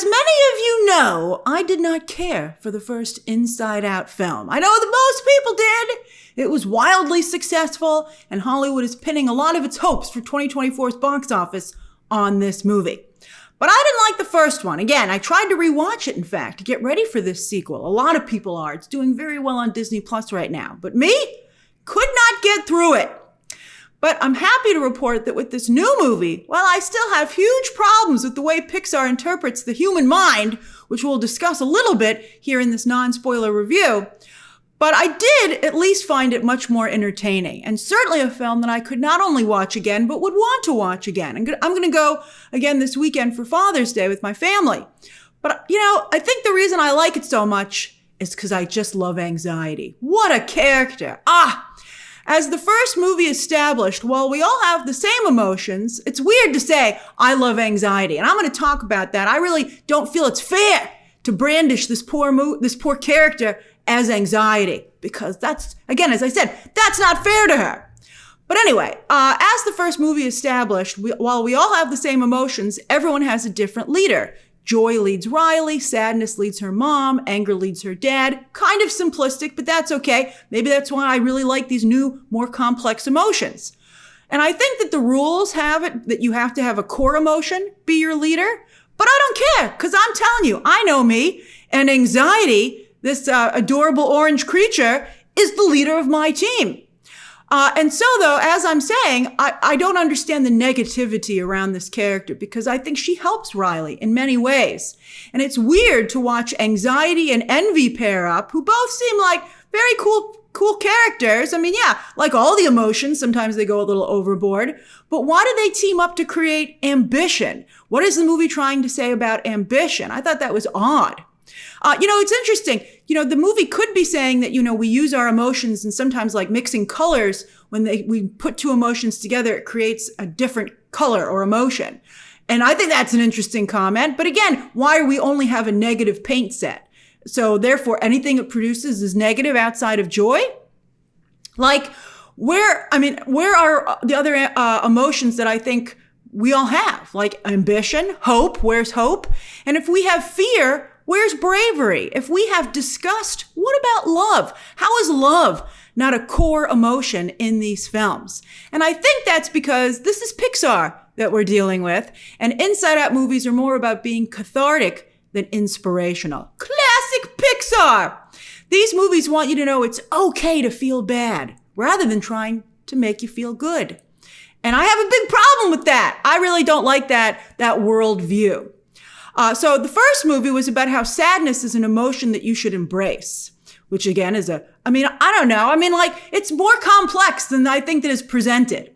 As many of you know, I did not care for the first Inside Out film. I know that most people did. It was wildly successful, and Hollywood is pinning a lot of its hopes for 2024's box office on this movie. But I didn't like the first one. Again, I tried to rewatch it, in fact, to get ready for this sequel. A lot of people are. It's doing very well on Disney Plus right now. But me? Could not get through it. But I'm happy to report that with this new movie, while I still have huge problems with the way Pixar interprets the human mind, which we'll discuss a little bit here in this non-spoiler review, but I did at least find it much more entertaining, and certainly a film that I could not only watch again, but would want to watch again. I'm going to go again this weekend for Father's Day with my family. But, I think the reason I like it so much is because I just love Anxiety. What a character. As the first movie established, while we all have the same emotions, it's weird to say, I love Anxiety. And I'm going to talk about that. I really don't feel it's fair to brandish this poor character as Anxiety, because that's, again, as I said, that's not fair to her. But anyway, as the first movie established, while we all have the same emotions, everyone has a different leader. Joy leads Riley, sadness leads her mom, anger leads her dad. Kind of simplistic, but that's okay. Maybe that's why I really like these new, more complex emotions. And I think that the rules have it that you have to have a core emotion be your leader, but I don't care, because I'm telling you, I know me, and Anxiety, this adorable orange creature, is the leader of my team. And so, though, as I'm saying, I don't understand the negativity around this character, because I think she helps Riley in many ways. And it's weird to watch Anxiety and Envy pair up, who both seem like very cool characters. I mean, yeah, like all the emotions, sometimes they go a little overboard. But why do they team up to create ambition? What is the movie trying to say about ambition? I thought that was odd. It's interesting. The movie could be saying that, we use our emotions, and sometimes like mixing colors, when we put two emotions together, it creates a different color or emotion. And I think that's an interesting comment. But again, why do we only have a negative paint set? So therefore, anything it produces is negative outside of joy? Like, where are the other emotions that I think we all have? Like ambition, hope, where's hope? And if we have fear, where's bravery? If we have disgust, what about love? How is love not a core emotion in these films? And I think that's because this is Pixar that we're dealing with, and Inside Out movies are more about being cathartic than inspirational. Classic Pixar! These movies want you to know it's okay to feel bad, rather than trying to make you feel good. And I have a big problem with that. I really don't like that worldview. So the first movie was about how sadness is an emotion that you should embrace, which again is I don't know. It's more complex than I think that is presented.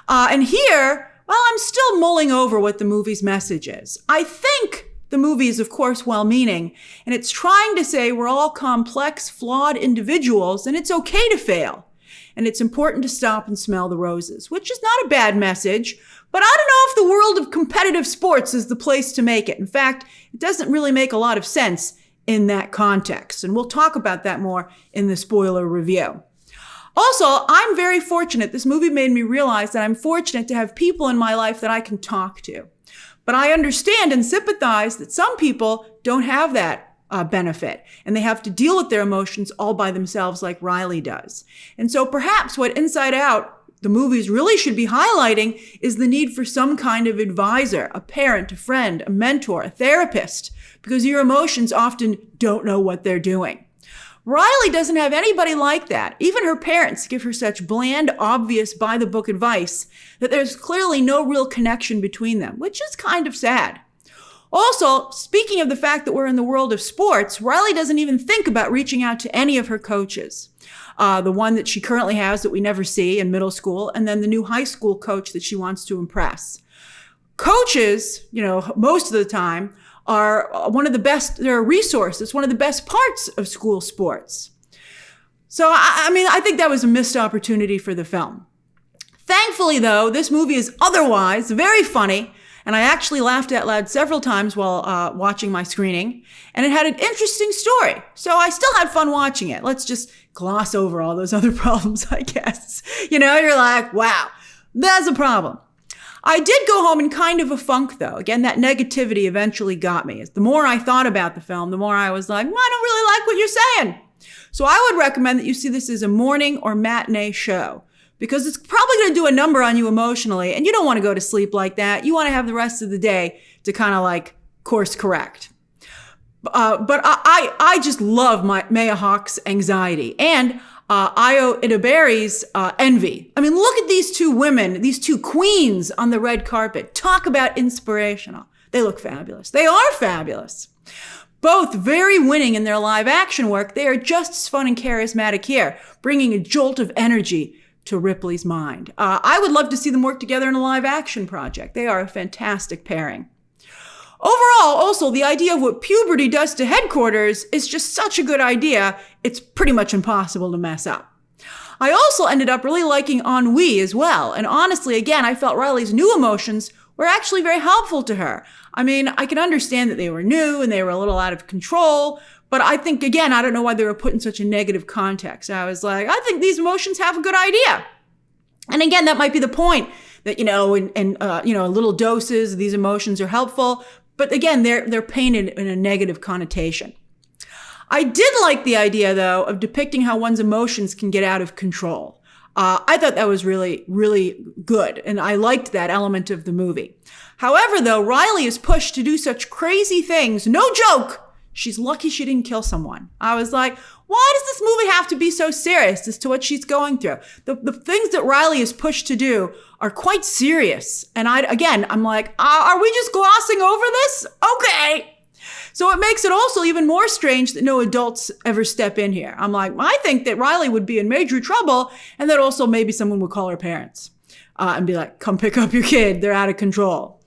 And here, well, I'm still mulling over what the movie's message is. I think the movie is, of course, well-meaning, and it's trying to say we're all complex, flawed individuals, and it's okay to fail. And it's important to stop and smell the roses, which is not a bad message. But I don't know if the world of competitive sports is the place to make it. In fact, it doesn't really make a lot of sense in that context. And we'll talk about that more in the spoiler review. Also, I'm very fortunate. This movie made me realize that I'm fortunate to have people in my life that I can talk to. But I understand and sympathize that some people don't have that benefit, and they have to deal with their emotions all by themselves like Riley does. And so perhaps what Inside Out, the movies really should be highlighting, is the need for some kind of advisor, a parent, a friend, a mentor, a therapist, because your emotions often don't know what they're doing. Riley doesn't have anybody like that. Even her parents give her such bland, obvious, by-the-book advice that there's clearly no real connection between them, which is kind of sad. Also, speaking of the fact that we're in the world of sports, Riley doesn't even think about reaching out to any of her coaches. The one that she currently has that we never see in middle school, and then the new high school coach that she wants to impress. Coaches, most of the time, are one of the best, they're a resource. It's one of the best parts of school sports. So, I think that was a missed opportunity for the film. Thankfully, though, this movie is otherwise very funny, and I actually laughed out loud several times while watching my screening, and it had an interesting story. So I still had fun watching it. Let's just gloss over all those other problems, I guess. You're like, wow, that's a problem. I did go home in kind of a funk, though. Again, that negativity eventually got me. The more I thought about the film, the more I was like, well, I don't really like what you're saying. So I would recommend that you see this as a morning or matinee show, because it's probably going to do a number on you emotionally, and you don't want to go to sleep like that. You want to have the rest of the day to kind of like course correct. But I just love Maya Hawke's anxiety and Ayo Idebiri's envy. I mean, look at these two women, these two queens on the red carpet. Talk about inspirational. They look fabulous. They are fabulous. Both very winning in their live action work. They are just as fun and charismatic here, bringing a jolt of energy to Ripley's mind. I would love to see them work together in a live action project. They are a fantastic pairing. Overall, also, the idea of what puberty does to headquarters is just such a good idea, it's pretty much impossible to mess up. I also ended up really liking ennui as well, and honestly, again, I felt Riley's new emotions were actually very helpful to her. I mean, I can understand that they were new and they were a little out of control, but I think, again, I don't know why they were put in such a negative context. I was like, I think these emotions have a good idea. And again, that might be the point, that, in little doses, these emotions are helpful. But again, they're painted in a negative connotation. I did like the idea, though, of depicting how one's emotions can get out of control. I thought that was really, really good, and I liked that element of the movie. However, though, Riley is pushed to do such crazy things, no joke, she's lucky she didn't kill someone. I was like, why does this movie have to be so serious as to what she's going through? The things that Riley is pushed to do are quite serious. And I'm like, are we just glossing over this? Okay. So it makes it also even more strange that no adults ever step in here. I'm like, I think that Riley would be in major trouble, and that also maybe someone would call her parents and be like, come pick up your kid. They're out of control.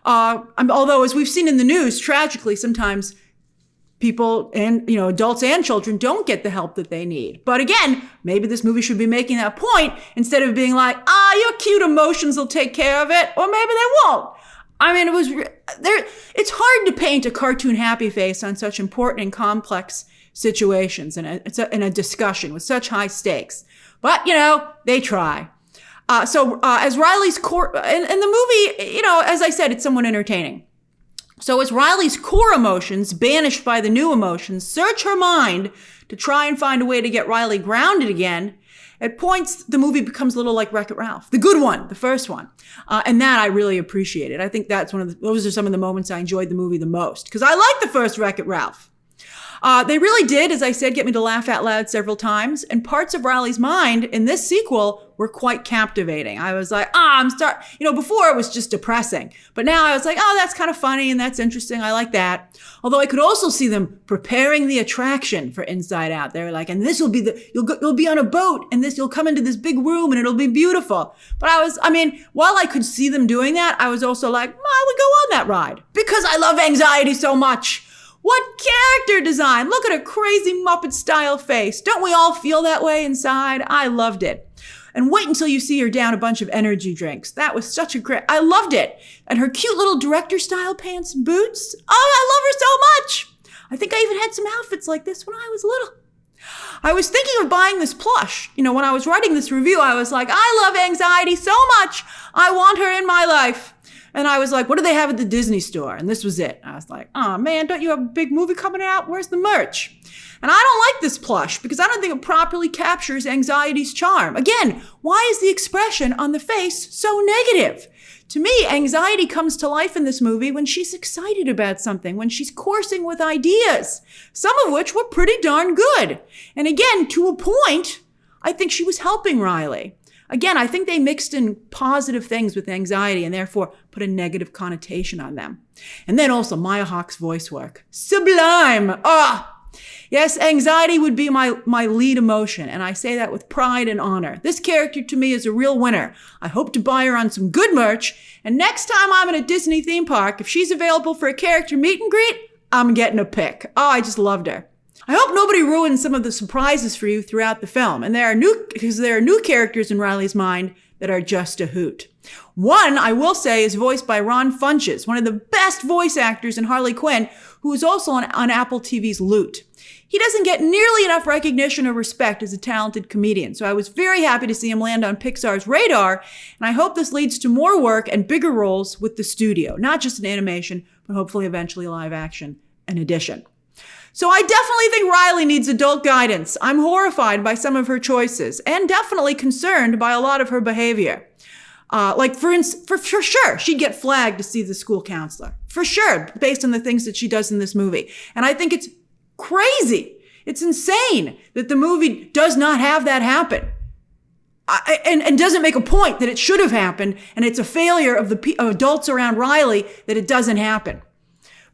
Although, as we've seen in the news, tragically, sometimes people and, adults and children don't get the help that they need. But again, maybe this movie should be making that point instead of being like, your cute emotions will take care of it, or maybe they won't. I mean, it's hard to paint a cartoon happy face on such important and complex situations in a discussion with such high stakes. But, they try. As Riley's core, in the movie, as I said, it's somewhat entertaining. So as Riley's core emotions, banished by the new emotions, search her mind to try and find a way to get Riley grounded again, at points, the movie becomes a little like Wreck-It Ralph. The good one, the first one. And that I really appreciated. I think those are some of the moments I enjoyed the movie the most. Because I like the first Wreck-It Ralph. They really did, as I said, get me to laugh out loud several times. And parts of Riley's mind in this sequel were quite captivating. I was like, before it was just depressing. But now I was like, that's kind of funny and that's interesting. I like that. Although I could also see them preparing the attraction for Inside Out. They were like, and this will be you'll be on a boat and you'll come into this big room and it'll be beautiful. But while I could see them doing that, I was also like, I would go on that ride because I love anxiety so much. What character design? Look at her crazy Muppet style face. Don't we all feel that way inside? I loved it. And wait until you see her down a bunch of energy drinks. That was I loved it. And her cute little director style pants and boots. Oh, I love her so much. I think I even had some outfits like this when I was little. I was thinking of buying this plush. When I was writing this review, I was like, I love anxiety so much. I want her in my life. And I was like, what do they have at the Disney store? And this was it. I was like, oh man, don't you have a big movie coming out? Where's the merch? And I don't like this plush because I don't think it properly captures anxiety's charm. Again, why is the expression on the face so negative? To me, anxiety comes to life in this movie when she's excited about something, when she's coursing with ideas, some of which were pretty darn good. And again, to a point, I think she was helping Riley. Again, I think they mixed in positive things with anxiety and therefore put a negative connotation on them. And then also Maya Hawke's voice work. Sublime! Yes, anxiety would be my lead emotion, and I say that with pride and honor. This character to me is a real winner. I hope to buy her on some good merch, and next time I'm in a Disney theme park, if she's available for a character meet and greet, I'm getting a pic. I just loved her. I hope nobody ruins some of the surprises for you throughout the film. And there are new characters in Riley's mind that are just a hoot. One, I will say, is voiced by Ron Funches, one of the best voice actors in Harley Quinn, who is also on Apple TV's Loot. He doesn't get nearly enough recognition or respect as a talented comedian, so I was very happy to see him land on Pixar's radar, and I hope this leads to more work and bigger roles with the studio, not just in animation, but hopefully eventually live action in addition. So I definitely think Riley needs adult guidance. I'm horrified by some of her choices, and definitely concerned by a lot of her behavior. For sure, she'd get flagged to see the school counselor. For sure, based on the things that she does in this movie. And I think it's crazy. It's insane that the movie does not have that happen. And doesn't make a point that it should have happened, and it's a failure of the adults around Riley that it doesn't happen.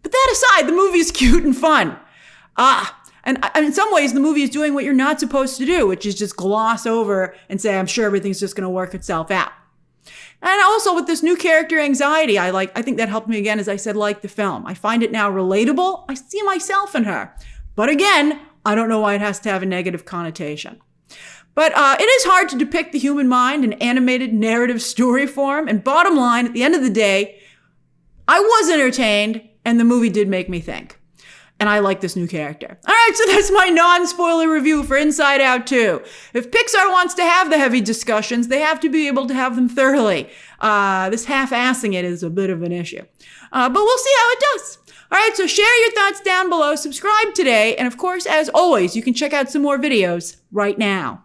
But that aside, the movie is cute and fun. And in some ways, the movie is doing what you're not supposed to do, which is just gloss over and say, I'm sure everything's just going to work itself out. And also with this new character anxiety, I think that helped me again, as I said, like the film. I find it now relatable. I see myself in her. But again, I don't know why it has to have a negative connotation. But it is hard to depict the human mind in animated narrative story form. And bottom line, at the end of the day, I was entertained, and the movie did make me think. And I like this new character. All right, so that's my non-spoiler review for Inside Out 2. If Pixar wants to have the heavy discussions, they have to be able to have them thoroughly. This half-assing it is a bit of an issue. But we'll see how it does. All right, so share your thoughts down below, subscribe today, and of course, as always, you can check out some more videos right now.